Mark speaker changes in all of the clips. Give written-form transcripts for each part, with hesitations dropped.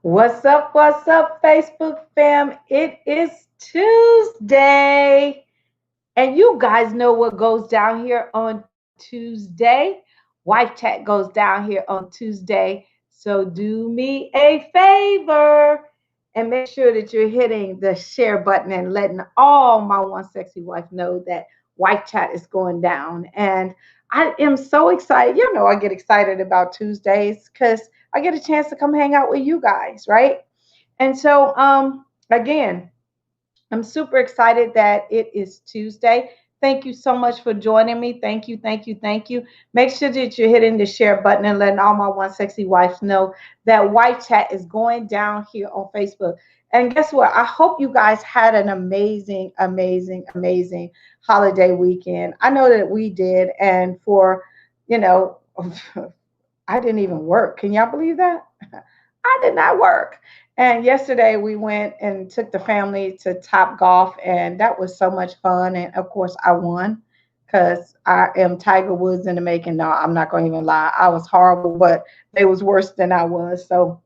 Speaker 1: What's up, Facebook fam? It is Tuesday. And you guys know what goes down here on Tuesday. Wife Chat goes down here on Tuesday. So do me a favor and make sure that you're hitting the share button and letting all my one sexy wife know that Wife Chat is going down. And I am so excited. You know, I get excited about Tuesdays because I get a chance to come hang out with you guys, right? And so, again, I'm super excited that it is Tuesday. Thank you so much for joining me. Thank you. Make sure that you're hitting the share button and letting all my one sexy wives know that Wife Chat is going down here on Facebook. And guess what? I hope you guys had an amazing holiday weekend. I know that we did. And you know, I didn't even work. Can y'all believe that? I did not work. And yesterday we went and took the family to Top Golf, and that was so much fun. And of course, I won because I am Tiger Woods in the making. No, I'm not going to even lie. I was horrible, but they was worse than I was. So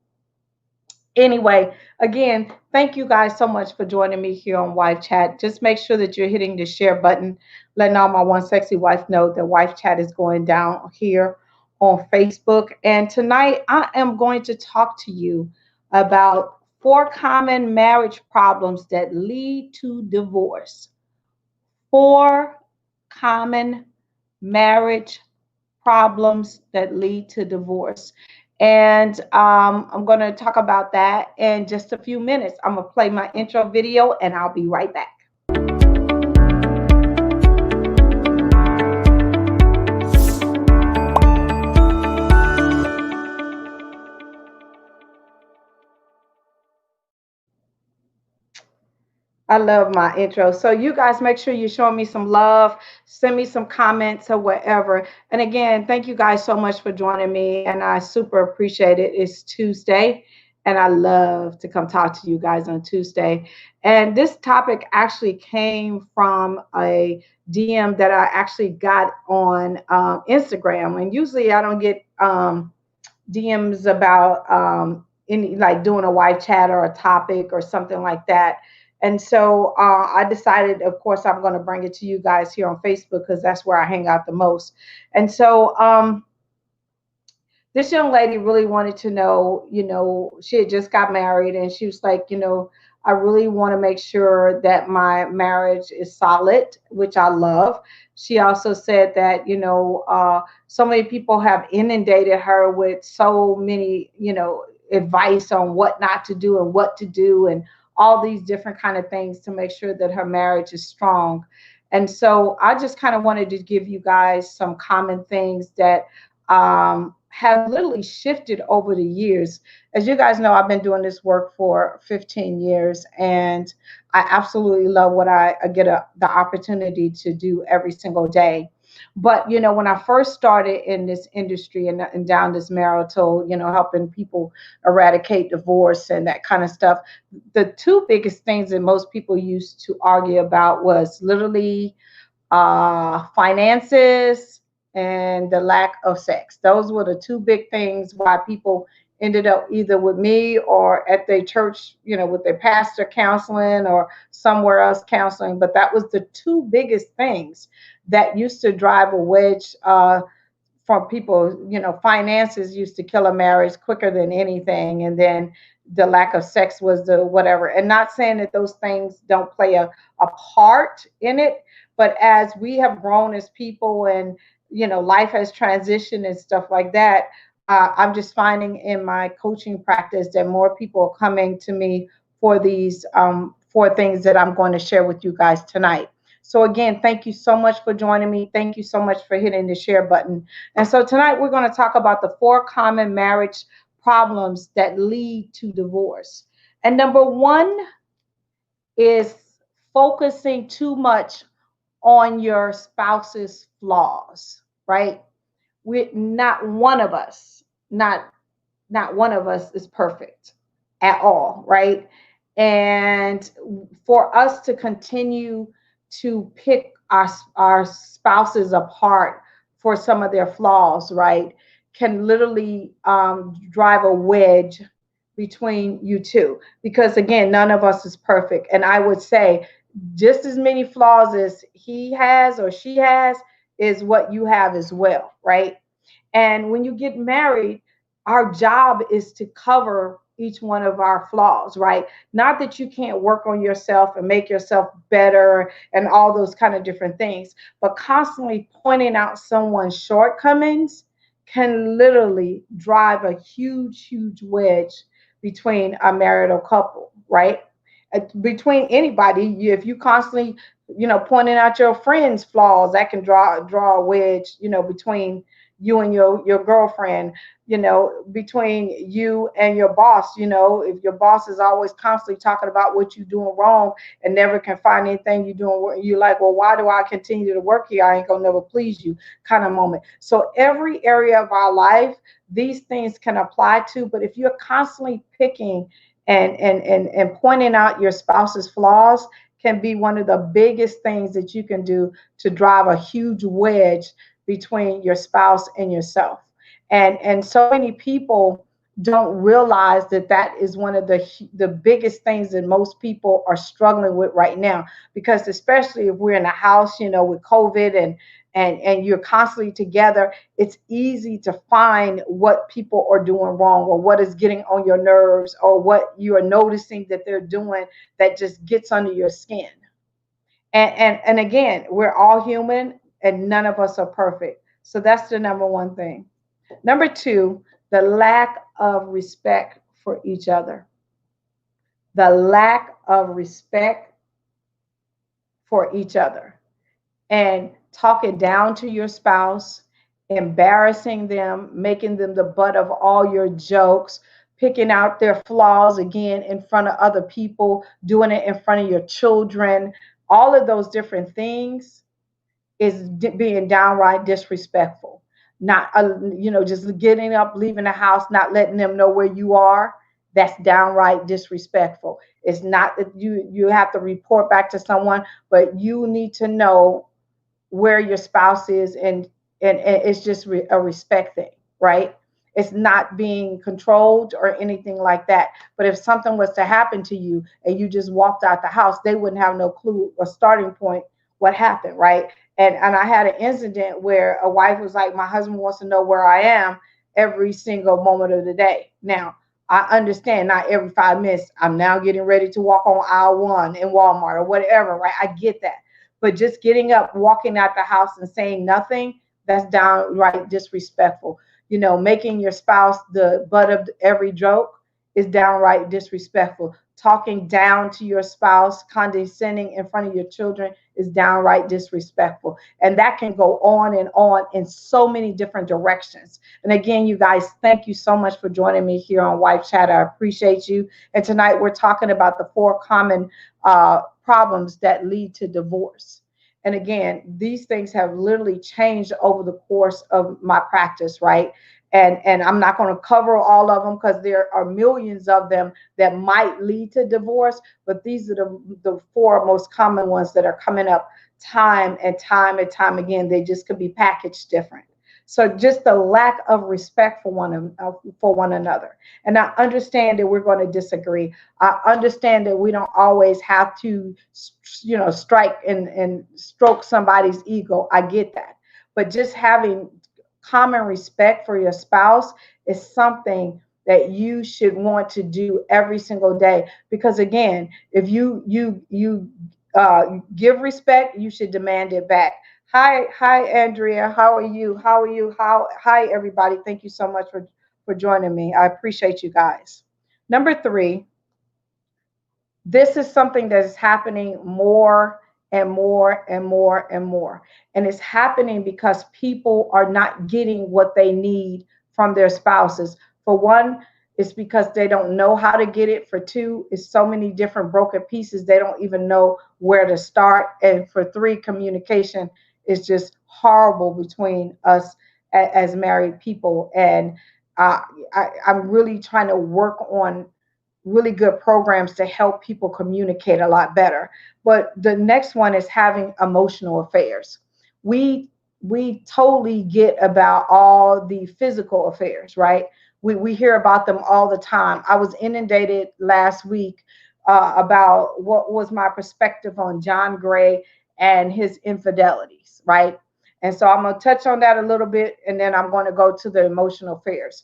Speaker 1: anyway, again, thank you guys so much for joining me here on Wife Chat. Just make sure that you're hitting the share button, letting all my one sexy wife know that Wife Chat is going down here on Facebook. And tonight I am going to talk to you about four common marriage problems that lead to divorce. Four common marriage problems that lead to divorce. And I'm going to talk about that in just a few minutes. I'm going to play my intro video and I'll be right back. I love my intro. So you guys make sure you're showing me some love, send me some comments or whatever. And again, thank you guys so much for joining me and I super appreciate it. It's Tuesday and I love to come talk to you guys on Tuesday. And this topic actually came from a DM that I actually got on Instagram. And usually I don't get DMs about any like doing a wife chat or a topic or something like that. And so I decided, of course, I'm going to bring it to you guys here on Facebook because that's where I hang out the most. And so this young lady really wanted to know, she had just got married and she was like, I really want to make sure that my marriage is solid, which I love. She also said that, so many people have inundated her with so many, advice on what not to do and what to do and all these different kind of things to make sure that her marriage is strong. And so I just kind of wanted to give you guys some common things that have literally shifted over the years. As you guys know, I've been doing this work for 15 years, and I absolutely love what I get the opportunity to do every single day. But when I first started in this industry and down this marital, helping people eradicate divorce and that kind of stuff, the two biggest things that most people used to argue about was literally finances and the lack of sex. Those were the two big things why people ended up either with me or at their church, with their pastor counseling or somewhere else counseling. But that was the two biggest things that used to drive a wedge from people. Finances used to kill a marriage quicker than anything. And then the lack of sex was the whatever. And not saying that those things don't play a part in it, but as we have grown as people and life has transitioned and stuff like that, I'm just finding in my coaching practice that more people are coming to me for these four things that I'm going to share with you guys tonight. So again, thank you so much for joining me. Thank you so much for hitting the share button. And so tonight we're going to talk about the four common marriage problems that lead to divorce. And number one is focusing too much on your spouse's flaws, right? We not one of us, not one of us is perfect at all, right? And for us to continue to pick our spouses apart for some of their flaws, right, can literally drive a wedge between you two, because again, none of us is perfect. And I would say just as many flaws as he has or she has is what you have as well, right? And when you get married, our job is to cover each one of our flaws, right? Not that you can't work on yourself and make yourself better and all those kind of different things, but constantly pointing out someone's shortcomings can literally drive a huge, huge wedge between a marital couple, right? Between anybody, if you constantly, pointing out your friends' flaws, that can draw a wedge, between you and your girlfriend, between you and your boss. If your boss is always constantly talking about what you're doing wrong and never can find anything you're doing, you're like, well, why do I continue to work here? I ain't gonna never please you, kind of moment. So every area of our life, these things can apply to. But if you're constantly picking and pointing out your spouse's flaws, can be one of the biggest things that you can do to drive a huge wedge between your spouse and yourself. And so many people don't realize that that is one of the biggest things that most people are struggling with right now, because especially if we're in a house, with COVID and you're constantly together, it's easy to find what people are doing wrong, or what is getting on your nerves, or what you are noticing that they're doing that just gets under your skin. And again, we're all human and none of us are perfect. So that's the number one thing. Number two, the lack of respect for each other. The lack of respect for each other. And talking down to your spouse, embarrassing them, making them the butt of all your jokes, picking out their flaws again in front of other people, doing it in front of your children, all of those different things is being downright disrespectful. Not, just getting up, leaving the house, not letting them know where you are. That's downright disrespectful. It's not that you have to report back to someone, but you need to know where your spouse is, and it's just a respect thing, right? It's not being controlled or anything like that. But if something was to happen to you and you just walked out the house, they wouldn't have no clue or starting point what happened, right? And I had an incident where a wife was like, my husband wants to know where I am every single moment of the day. Now, I understand not every 5 minutes I'm now getting ready to walk on aisle one in Walmart or whatever, right? I get that. But just getting up, walking out the house and saying nothing, that's downright disrespectful. Making your spouse the butt of every joke is downright disrespectful. Talking down to your spouse, condescending in front of your children is downright disrespectful. And that can go on in so many different directions. And again, you guys, thank you so much for joining me here on Wife Chat. I appreciate you. And tonight we're talking about the 4 common problems that lead to divorce. And again, these things have literally changed over the course of my practice, right? And I'm not going to cover all of them because there are millions of them that might lead to divorce, but these are the 4 most common ones that are coming up time and time and time again. They just could be packaged different. So just the lack of respect for one another. And I understand that we're going to disagree. I understand that we don't always have to, strike and stroke somebody's ego. I get that. But just having common respect for your spouse is something that you should want to do every single day. Because again, if you give respect, you should demand it back. Hi, Andrea. How are you? Hi, everybody. Thank you so much for joining me. I appreciate you guys. Number 3, this is something that is happening more and more and more and more. And it's happening because people are not getting what they need from their spouses. For one, it's because they don't know how to get it. For 2, it's so many different broken pieces, they don't even know where to start. And for 3, communication is just horrible between us as married people. And I'm really trying to work on really good programs to help people communicate a lot better. But the next one is having emotional affairs. We totally get about all the physical affairs, right? We hear about them all the time. I was inundated last week about what was my perspective on John Gray and his infidelities, right? And so I'm going to touch on that a little bit, and then I'm going to go to the emotional affairs.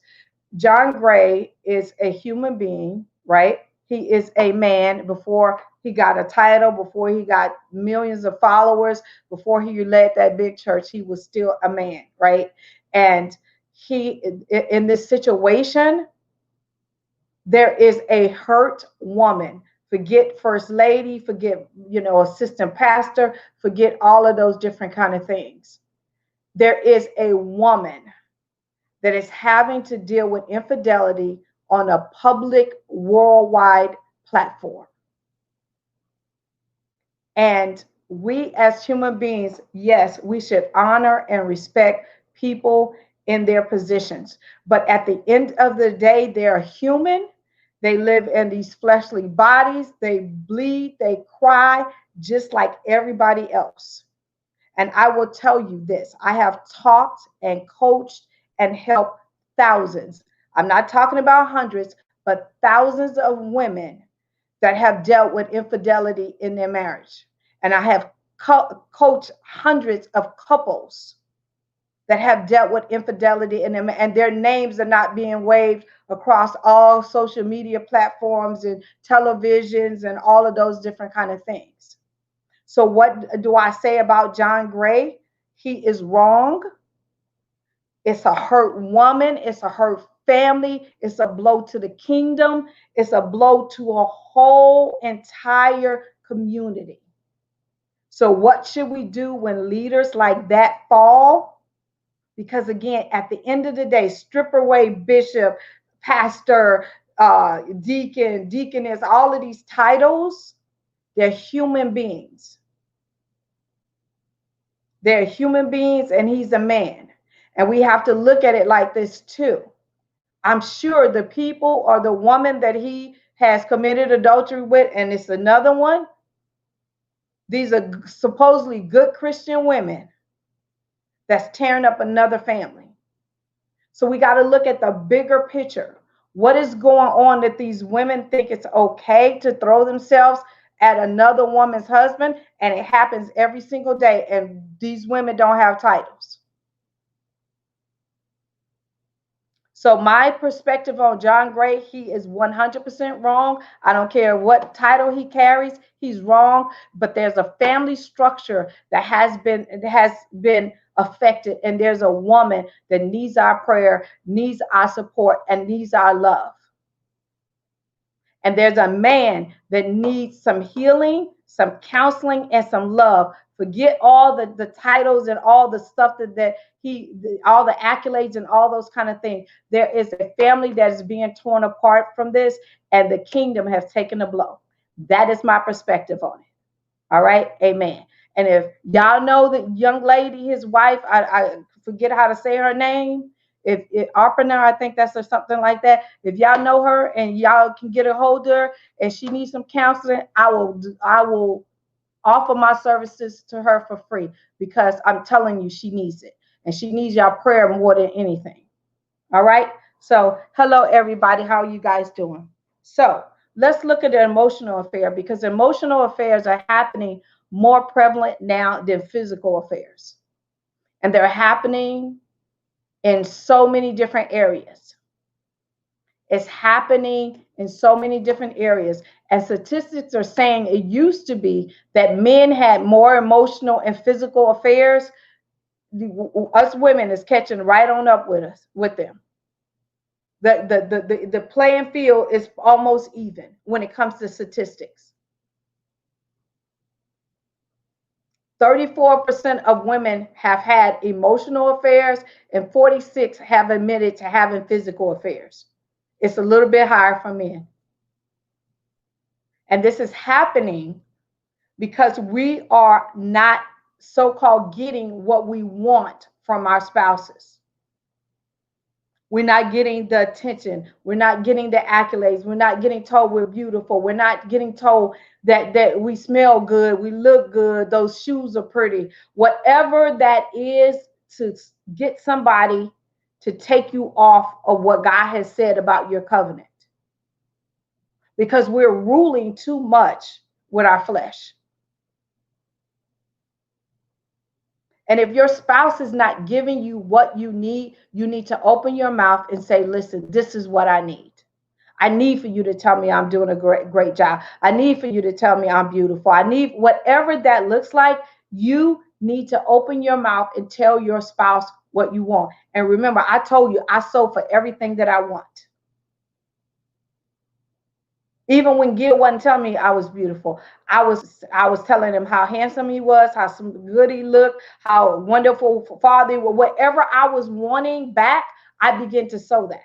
Speaker 1: John Gray is a human being, right? He is a man before he got a title, before he got millions of followers, before he led that big church, he was still a man, right? And he, in this situation, there is a hurt woman. Forget first lady, forget, assistant pastor, forget all of those different kind of things. There is a woman that is having to deal with infidelity on a public worldwide platform. And we as human beings, yes, we should honor and respect people in their positions. But at the end of the day, they're human. They live in these fleshly bodies. They bleed, they cry just like everybody else. And I will tell you this, I have talked and coached and helped thousands. I'm not talking about hundreds, but thousands of women that have dealt with infidelity in their marriage. And I have coached hundreds of couples that have dealt with infidelity in them, and their names are not being waved across all social media platforms and televisions and all of those different kind of things. So what do I say about John Gray? He is wrong. It's a hurt woman. It's a hurt family. It's a blow to the kingdom. It's a blow to a whole entire community. So what should we do when leaders like that fall? Because again, at the end of the day, strip away bishop, pastor, deacon, deaconess, all of these titles, they're human beings. They're human beings, and he's a man. And we have to look at it like this too. I'm sure the people or the woman that he has committed adultery with, and it's another one, these are supposedly good Christian women that's tearing up another family. So we got to look at the bigger picture. What is going on that these women think it's okay to throw themselves at another woman's husband, and it happens every single day, and these women don't have titles. So my perspective on John Gray, he is 100% wrong. I don't care what title he carries, he's wrong. But there's a family structure that has been affected, and there's a woman that needs our prayer, needs our support, and needs our love. And there's a man that needs some healing, some counseling, and some love. Forget all the titles and all the stuff all the accolades and all those kind of things. There is a family that is being torn apart from this, and the kingdom has taken a blow. That is my perspective on it. All right. Amen. And if y'all know the young lady, his wife, I forget how to say her name. If Arpana, I think that's or something like that. If y'all know her and y'all can get a hold of her and she needs some counseling, I will offer my services to her for free, because I'm telling you, she needs it, and she needs y'all prayer more than anything. All right. So hello everybody, how are you guys doing? So let's look at the emotional affair, because emotional affairs are happening more prevalent now than physical affairs, and they're happening in so many different areas. It's happening in so many different areas. And statistics are saying it used to be that men had more emotional and physical affairs. Us women is catching right on up with them. The playing field is almost even when it comes to statistics. 34% of women have had emotional affairs, and 46% have admitted to having physical affairs. It's a little bit higher for men. And this is happening because we are not so-called getting what we want from our spouses. We're not getting the attention. We're not getting the accolades. We're not getting told we're beautiful. We're not getting told that we smell good, we look good, those shoes are pretty. Whatever that is to get somebody to take you off of what God has said about your covenant, because we're ruling too much with our flesh. And if your spouse is not giving you what you need to open your mouth and say, listen, this is what I need. I need for you to tell me I'm doing a great job. I need for you to tell me I'm beautiful. I need whatever that looks like. You need to open your mouth and tell your spouse what you want. And remember, I told you I sold for everything that I want. Even when Gail wasn't telling me I was beautiful, I was telling him how handsome he was, how good he looked, how wonderful father he was. Whatever I was wanting back, I began to sow that.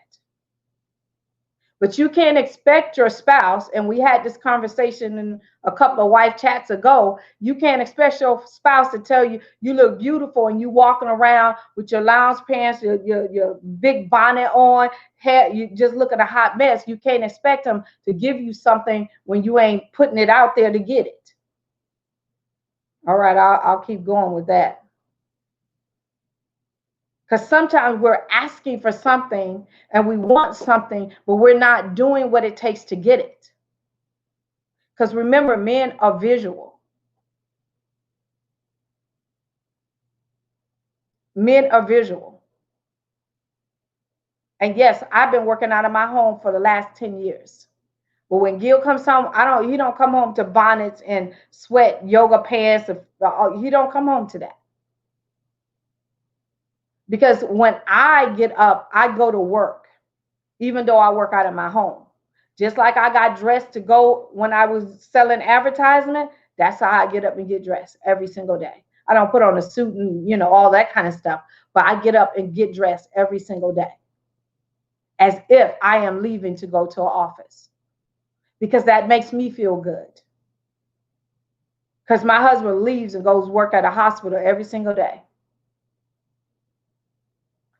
Speaker 1: But you can't expect your spouse, and we had this conversation in a couple of wife chats ago, you can't expect your spouse to tell you you look beautiful and you walking around with your lounge pants, your big bonnet on, hair, you just look at a hot mess. You can't expect them to give you something when you ain't putting it out there to get it. All right, I'll keep going with that. Because sometimes we're asking for something and we want something, but we're not doing what it takes to get it. Because remember, men are visual. Men are visual. And yes, I've been working out of my home for the last 10 years. But when Gil comes home, he don't come home to bonnets and sweat yoga pants. He don't come home to that. Because when I get up, I go to work, even though I work out of my home. Just like I got dressed to go when I was selling advertisement, that's how I get up and get dressed every single day. I don't put on a suit and, all that kind of stuff, but I get up and get dressed every single day as if I am leaving to go to an office, because that makes me feel good. Because my husband leaves and goes work at a hospital every single day.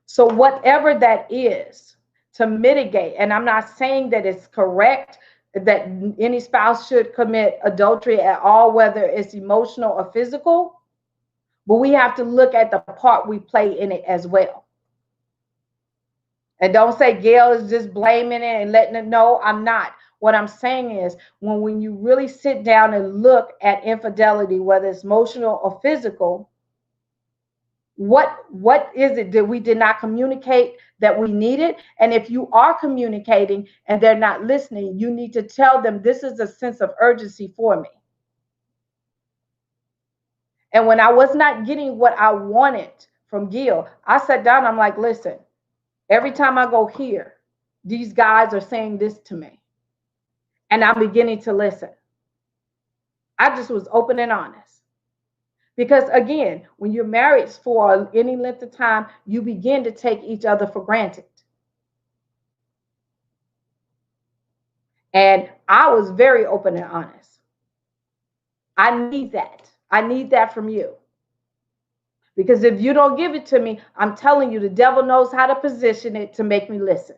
Speaker 1: So whatever that is, to mitigate, and I'm not saying that it's correct that any spouse should commit adultery at all, whether it's emotional or physical, but we have to look at the part we play in it as well. And don't say Gail is just blaming it and letting it know. I'm not. What I'm saying is when you really sit down and look at infidelity, whether it's emotional or physical, what is it that we did not communicate that we needed? And if you are communicating and they're not listening, you need to tell them this is a sense of urgency for me. And when I was not getting what I wanted from Gail, I sat down, I'm like, listen, every time I go here, these guys are saying this to me. And I'm beginning to listen. I just was open and honest. Because again, when you're married for any length of time, you begin to take each other for granted. And I was very open and honest. I need that. I need that from you. Because if you don't give it to me, I'm telling you, the devil knows how to position it to make me listen.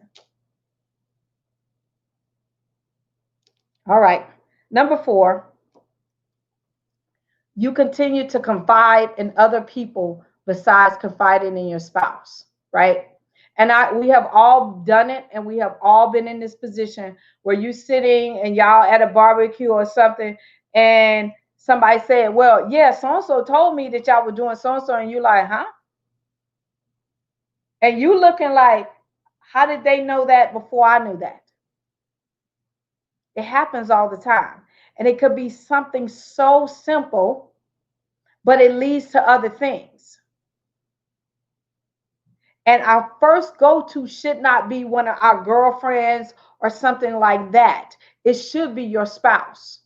Speaker 1: All right. Number 4. You continue to confide in other people besides confiding in your spouse, right? And we have all done it, and we have all been in this position where you're sitting and y'all at a barbecue or something, and somebody said, well, yeah, so-and-so told me that y'all were doing so-and-so, and you're like, huh? And you looking like, how did they know that before I knew that? It happens all the time. And it could be something so simple, but it leads to other things. And our first go-to should not be one of our girlfriends or something like that. It should be your spouse.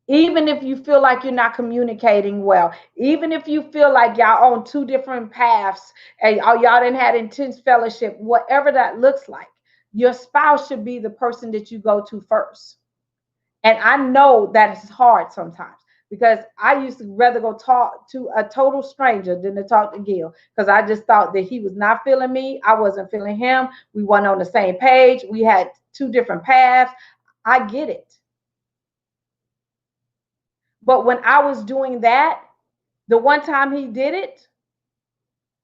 Speaker 1: Even if you feel like you're not communicating well, even if you feel like y'all on 2 different paths and y'all didn't have intense fellowship, whatever that looks like, your spouse should be the person that you go to first. And I know that it's hard sometimes, because I used to rather go talk to a total stranger than to talk to Gail, because I just thought that he was not feeling me. I wasn't feeling him. We weren't on the same page. We had 2 different paths. I get it. But when I was doing that, the one time he did it,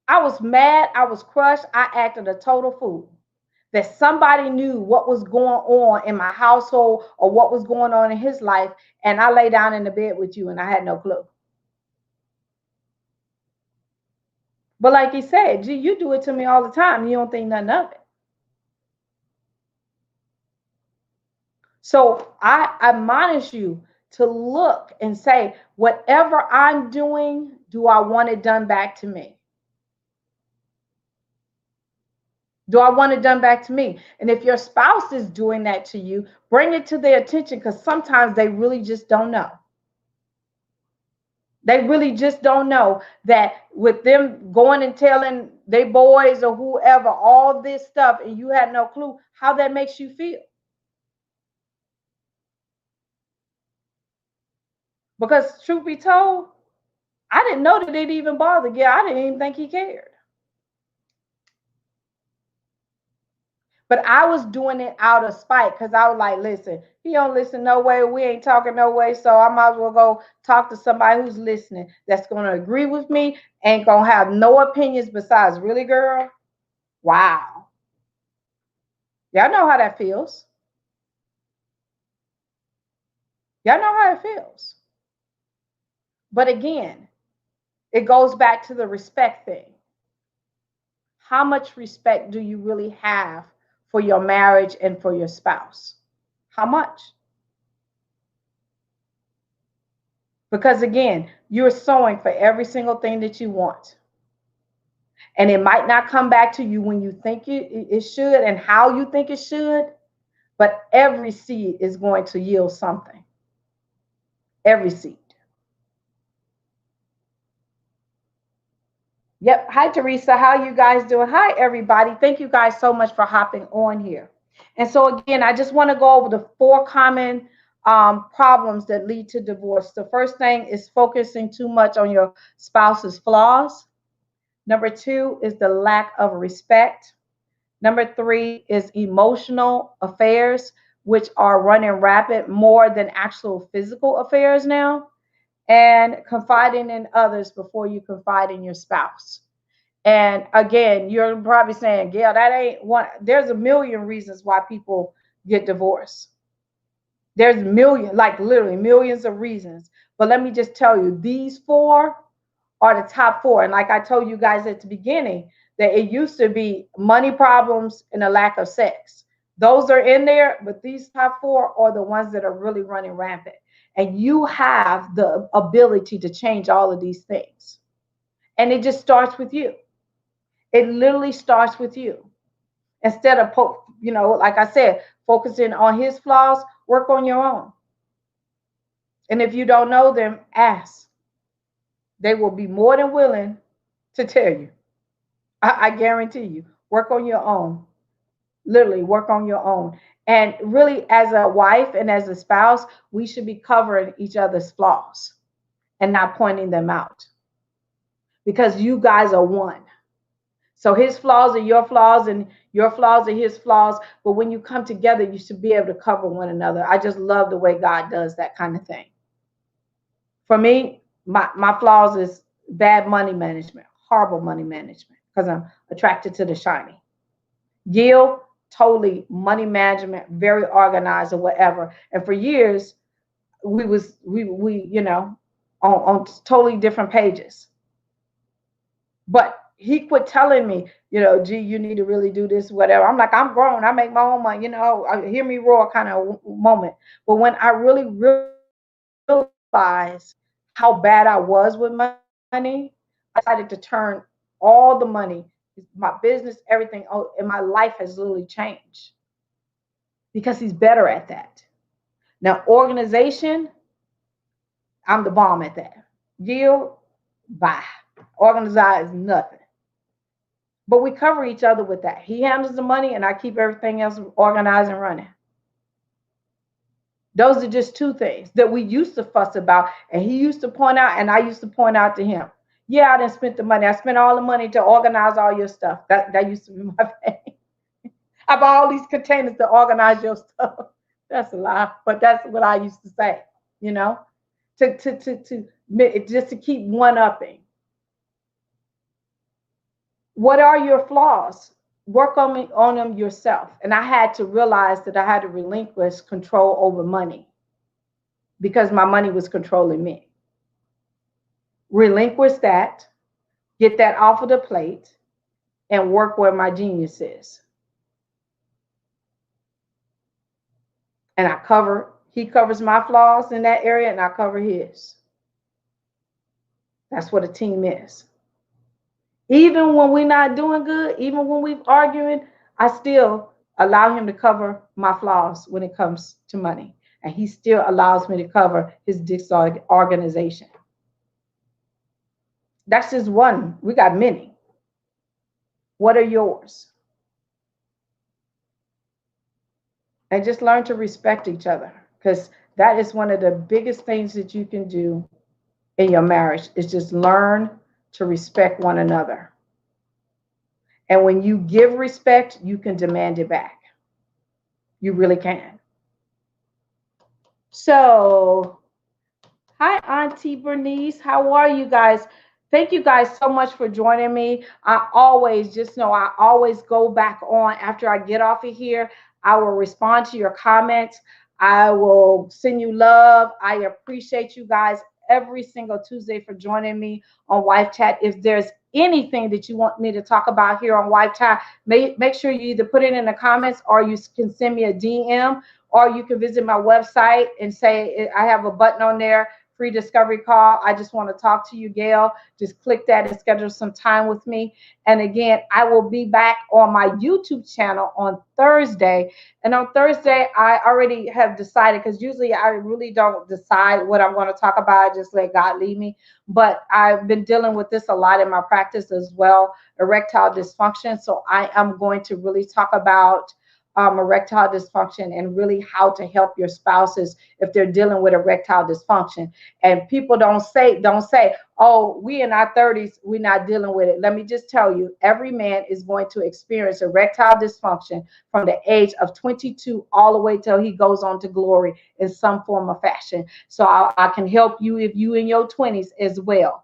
Speaker 1: I was mad. I was crushed. I acted a total fool. That somebody knew what was going on in my household or what was going on in his life, and I lay down in the bed with you and I had no clue. But like he said, gee, you do it to me all the time. You don't think nothing of it. So I admonish you to look and say, whatever I'm doing, do I want it done back to me? Do I want it done back to me? And if your spouse is doing that to you, bring it to their attention, because sometimes they really just don't know. They really just don't know that with them going and telling their boys or whoever all this stuff, and you had no clue how that makes you feel. Because truth be told, I didn't know that it even bothered Gail. I didn't even think he cared. But I was doing it out of spite, because I was like, listen, he don't listen no way. We ain't talking no way. So I might as well go talk to somebody who's listening, that's going to agree with me, ain't going to have no opinions besides, really, girl? Wow. Y'all know how that feels. Y'all know how it feels. But again, it goes back to the respect thing. How much respect do you really have for your marriage and for your spouse? How much? Because again, you're sowing for every single thing that you want. And it might not come back to you when you think it should and how you think it should, but every seed is going to yield something. Every seed. Yep. Hi, Teresa. How you guys doing? Hi, everybody. Thank you guys so much for hopping on here. And so again, I just want to go over the 4 common problems that lead to divorce. The first thing is focusing too much on your spouse's flaws. Number 2 is the lack of respect. Number 3 is emotional affairs, which are running rapid more than actual physical affairs now. And confiding in others before you confide in your spouse. And again, you're probably saying, Gail, that ain't one. There's a million reasons why people get divorced. There's millions, like literally millions of reasons. But let me just tell you, these 4 are the top 4. And like I told you guys at the beginning, that it used to be money problems and a lack of sex. Those are in there, but these top 4 are the ones that are really running rampant. And you have the ability to change all of these things. And it just starts with you. It literally starts with you. Instead of, like I said, focusing on his flaws, work on your own. And if you don't know them, ask. They will be more than willing to tell you. I guarantee you. Work on your own. Literally, work on your own. And really, as a wife and as a spouse, we should be covering each other's flaws and not pointing them out. Because you guys are one. So his flaws are your flaws and your flaws are his flaws. But when you come together, you should be able to cover one another. I just love the way God does that kind of thing. For me, my flaws is bad money management, horrible money management, because I'm attracted to the shiny. Gail, totally money management, very organized or whatever. And for years, we on totally different pages. But he quit telling me, gee, you need to really do this, whatever. I'm like, I'm grown. I make my own money, hear me roar kind of moment. But when I really realized how bad I was with money, I decided to turn all the money, my business, everything, and my life has literally changed because he's better at that. Now, organization, I'm the bomb at that. Yield, bye. Organize nothing. But we cover each other with that. He handles the money and I keep everything else organized and running. Those are just 2 things that we used to fuss about, and he used to point out and I used to point out to him. Yeah, I didn't spend the money. I spent all the money to organize all your stuff. That used to be my thing. I bought all these containers to organize your stuff. That's a lie, but that's what I used to say, to just to keep one upping. What are your flaws? Work on them yourself. And I had to realize that I had to relinquish control over money because my money was controlling me. Relinquish that, get that off of the plate, and work where my genius is. And he covers my flaws in that area, and I cover his. That's what a team is. Even when we're not doing good, even when we're arguing, I still allow him to cover my flaws when it comes to money. And he still allows me to cover his disorganization. That's just one. We got many. What are yours? And just learn to respect each other, because that is one of the biggest things that you can do in your marriage, is just learn to respect one another. And when you give respect, you can demand it back. You really can. So, hi, Auntie Bernice. How are you guys? Thank you guys so much for joining me. I always go back on after I get off of here. I will respond to your comments. I will send you love. I appreciate you guys every single Tuesday for joining me on Wife Chat. If there's anything that you want me to talk about here on Wife Chat, make sure you either put it in the comments, or you can send me a DM, or you can visit my website and say, I have a button on there, free discovery call. I just want to talk to you, Gail. Just click that and schedule some time with me. And again, I will be back on my YouTube channel on Thursday. And on Thursday, I already have decided, because usually I really don't decide what I'm going to talk about. I just let God lead me. But I've been dealing with this a lot in my practice as well, erectile dysfunction. So I am going to really talk about erectile dysfunction, and really how to help your spouses if they're dealing with erectile dysfunction. And people don't say, oh, we in our 30s, we're not dealing with it. Let me just tell you, every man is going to experience erectile dysfunction from the age of 22 all the way till he goes on to glory in some form or fashion. So I can help you if you in your 20s as well.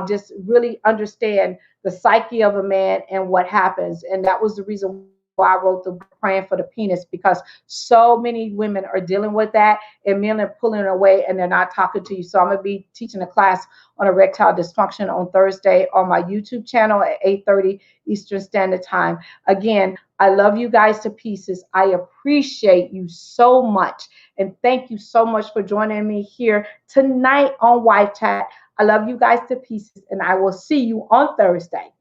Speaker 1: Just really understand the psyche of a man and what happens. And that was the reason why I wrote the book, Praying for the Penis, because so many women are dealing with that, and men are pulling away and they're not talking to you. So I'm going to be teaching a class on erectile dysfunction on Thursday on my YouTube channel at 8:30 Eastern Standard Time. Again, I love you guys to pieces. I appreciate you so much. And thank you so much for joining me here tonight on Wife Chat. I love you guys to pieces, and I will see you on Thursday.